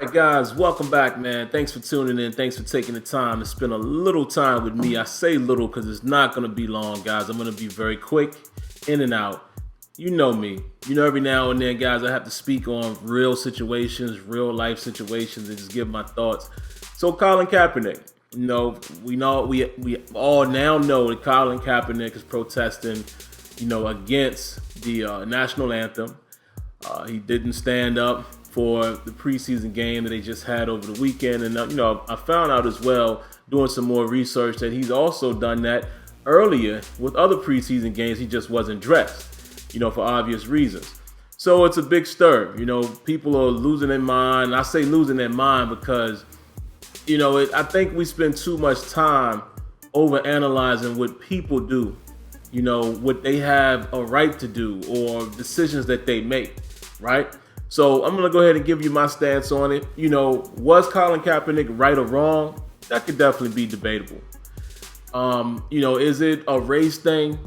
right, guys, welcome back, man. Thanks for tuning in. Thanks for taking the time to spend a little time with me. I say little because it's not going to be long, guys. I'm going to be very quick, in and out. You know me. You know, every now and then, guys, I have to speak on real situations, real life situations, and just give my thoughts. So, Colin Kaepernick, we all now know that Colin Kaepernick is protesting, against the national anthem. He didn't stand up for the preseason game that they just had over the weekend. And, I found out as well, doing some more research, that he's also done that earlier with other preseason games. He just wasn't dressed, for obvious reasons. So it's a big stir. People are losing their mind. I say losing their mind because, I think we spend too much time over analyzing what people do, what they have a right to do or decisions that they make, right? So I'm going to go ahead and give you my stance on it. Was Colin Kaepernick right or wrong? That could definitely be debatable. Is it a race thing?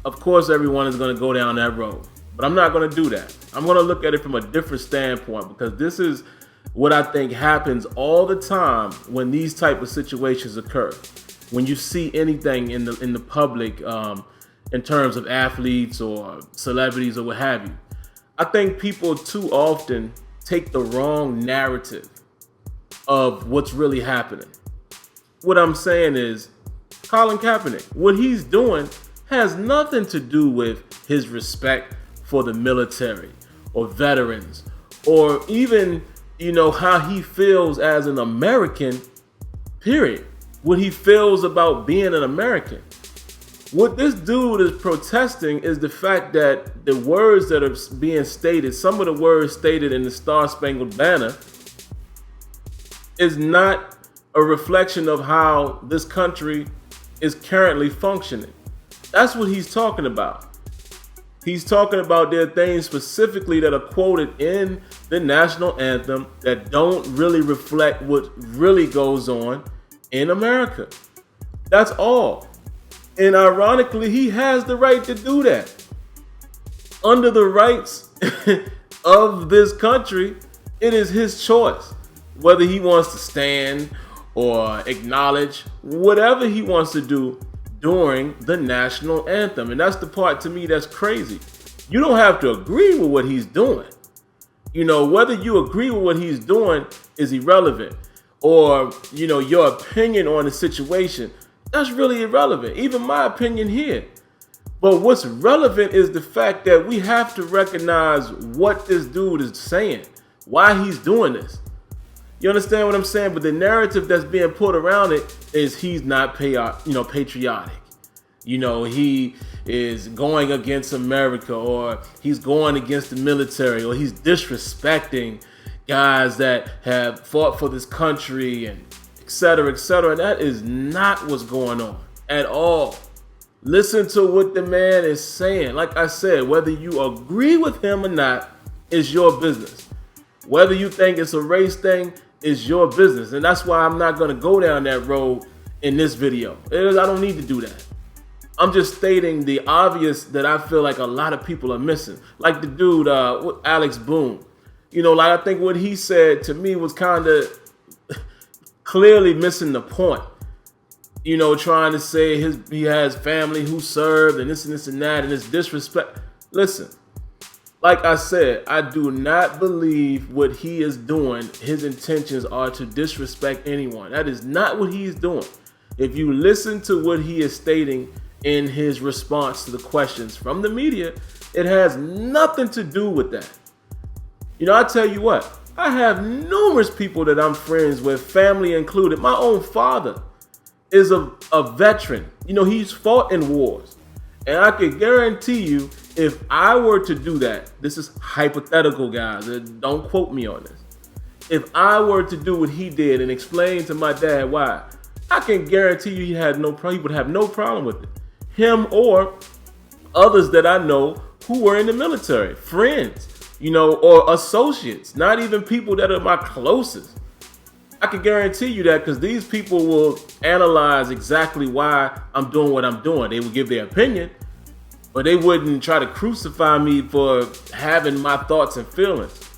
Of course, everyone is going to go down that road, but I'm not going to do that. I'm going to look at it from a different standpoint because this is what I think happens all the time when these type of situations occur. When you see anything in the public in terms of athletes or celebrities or what have you. I think people too often take the wrong narrative of what's really happening. What I'm saying is, Colin Kaepernick, what he's doing has nothing to do with his respect for the military or veterans or even, how he feels as an American, period. What he feels about being an American. What this dude is protesting is the fact that the words that are being stated, some of the words stated in the Star-Spangled Banner, is not a reflection of how this country is currently functioning. That's what he's talking about. He's talking about there are things specifically that are quoted in the national anthem that don't really reflect what really goes on in America. That's all. And ironically, he has the right to do that. Under the rights of this country, it is his choice. Whether he wants to stand or acknowledge whatever he wants to do during the national anthem. And that's the part to me that's crazy. You don't have to agree with what he's doing. Whether you agree with what he's doing is irrelevant. Or, your opinion on the situation, that's really irrelevant. Even my opinion here. But what's relevant is the fact that we have to recognize what this dude is saying, why he's doing this. You understand what I'm saying? But the narrative that's being put around it is he's not patriotic. He is going against America, or he's going against the military, or he's disrespecting guys that have fought for this country, and et cetera, et cetera. And that is not what's going on at all. Listen to what the man is saying. Like I said, whether you agree with him or not is your business. Whether you think it's a race thing is your business. And that's why I'm not going to go down that road in this video. I don't need to do that. I'm just stating the obvious that I feel like a lot of people are missing. Like the dude, Alex Boone. I think what he said to me was kind of clearly missing the point. Trying to say he has family who served and this and that and it's disrespect. Listen, like I said, I do not believe what he is doing, his intentions are to disrespect anyone. That is not what he's doing. If you listen to what he is stating in his response to the questions from the media, it has nothing to do with that. I tell you what, I have numerous people that I'm friends with, family included. My own father is a veteran. He's fought in wars. And I can guarantee you, if I were to do that, this is hypothetical, guys. Don't quote me on this. If I were to do what he did and explain to my dad why, I can guarantee you he would have no problem with it. Him or others that I know who were in the military, friends, or associates, not even people that are my closest. I can guarantee you that because these people will analyze exactly why I'm doing what I'm doing. They will give their opinion, but they wouldn't try to crucify me for having my thoughts and feelings.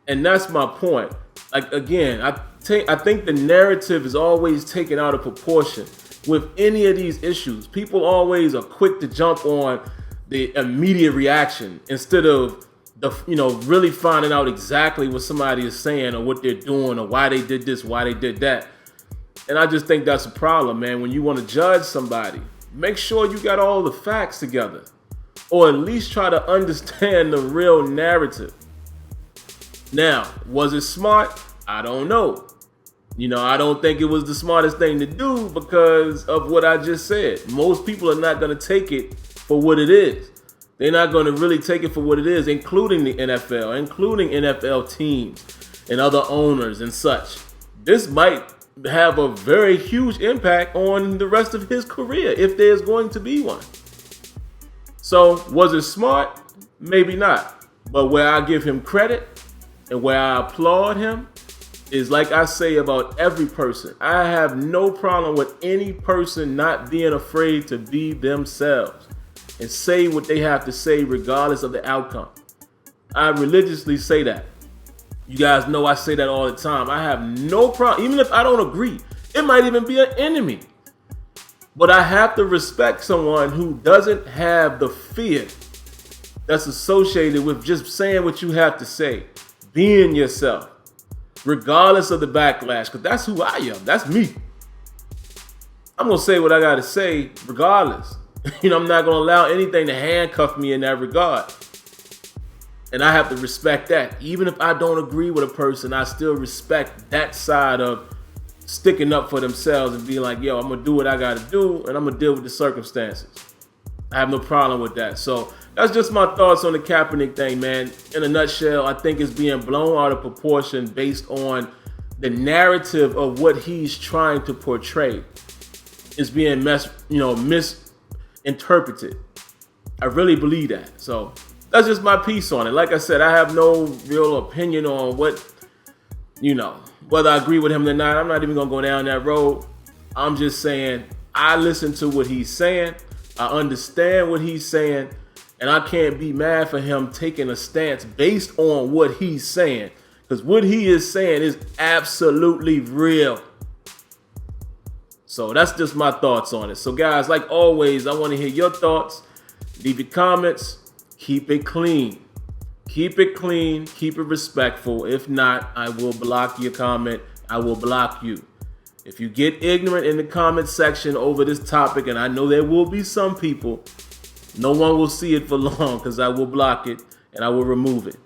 And that's my point. Like, again, I think the narrative is always taken out of proportion with any of these issues. People always are quick to jump on the immediate reaction instead of really finding out exactly what somebody is saying or what they're doing or why they did this, why they did that. And I just think that's a problem, man. When you want to judge somebody, make sure you got all the facts together, or at least try to understand the real narrative. Now, was it smart? I don't know. I don't think it was the smartest thing to do because of what I just said. Most people are not going to take it for what it is. They're not going to really take it for what it is, including the NFL, including NFL teams and other owners and such. This might have a very huge impact on the rest of his career if there's going to be one. So, was it smart? Maybe not. But where I give him credit and where I applaud him is, like I say about every person, I have no problem with any person not being afraid to be themselves and say what they have to say regardless of the outcome. I religiously say that. You guys know I say that all the time. I have no problem, even if I don't agree. It might even be an enemy. But I have to respect someone who doesn't have the fear that's associated with just saying what you have to say, being yourself, regardless of the backlash, because that's who I am. That's me. I'm going to say what I got to say regardless. I'm not going to allow anything to handcuff me in that regard. And I have to respect that. Even if I don't agree with a person, I still respect that side of sticking up for themselves and being like, yo, I'm going to do what I got to do, and I'm going to deal with the circumstances. I have no problem with that. So that's just my thoughts on the Kaepernick thing, man. In a nutshell, I think it's being blown out of proportion based on the narrative of what he's trying to portray. It's being misinterpreted. I really believe that. So that's just my piece on it. Like I said, I have no real opinion on whether I agree with him or not. I'm not even going to go down that road. I'm just saying I listen to what he's saying. I understand what he's saying. And I can't be mad for him taking a stance based on what he's saying. Because what he is saying is absolutely real. So that's just my thoughts on it. So guys, like always, I want to hear your thoughts. Leave your comments. Keep it clean. Keep it clean. Keep it respectful. If not, I will block your comment. I will block you. If you get ignorant in the comment section over this topic, and I know there will be some people, no one will see it for long because I will block it and I will remove it.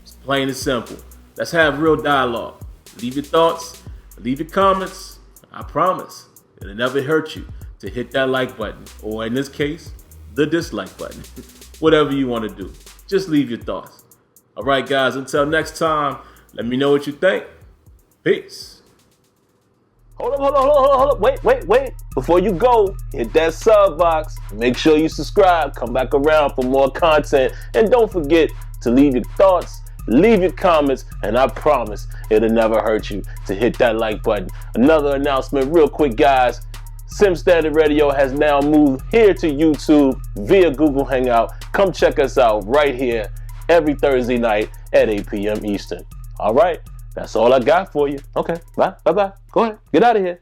It's plain and simple. Let's have real dialogue. Leave your thoughts. Leave your comments. I promise it'll never hurt you to hit that like button, or in this case, the dislike button. Whatever you want to do. Just leave your thoughts. All right, guys, until next time, let me know what you think. Peace. Hold up. Wait. Before you go, hit that sub box. Make sure you subscribe. Come back around for more content. And don't forget to leave your thoughts, leave your comments, and I promise it'll never hurt you to hit that like button. Another announcement real quick, guys. Sim Standard Radio has now moved here to YouTube via Google Hangout. Come check us out right here every Thursday night at 8 p.m. Eastern. All right, that's all I got for you. Okay, bye. Go ahead, get out of here.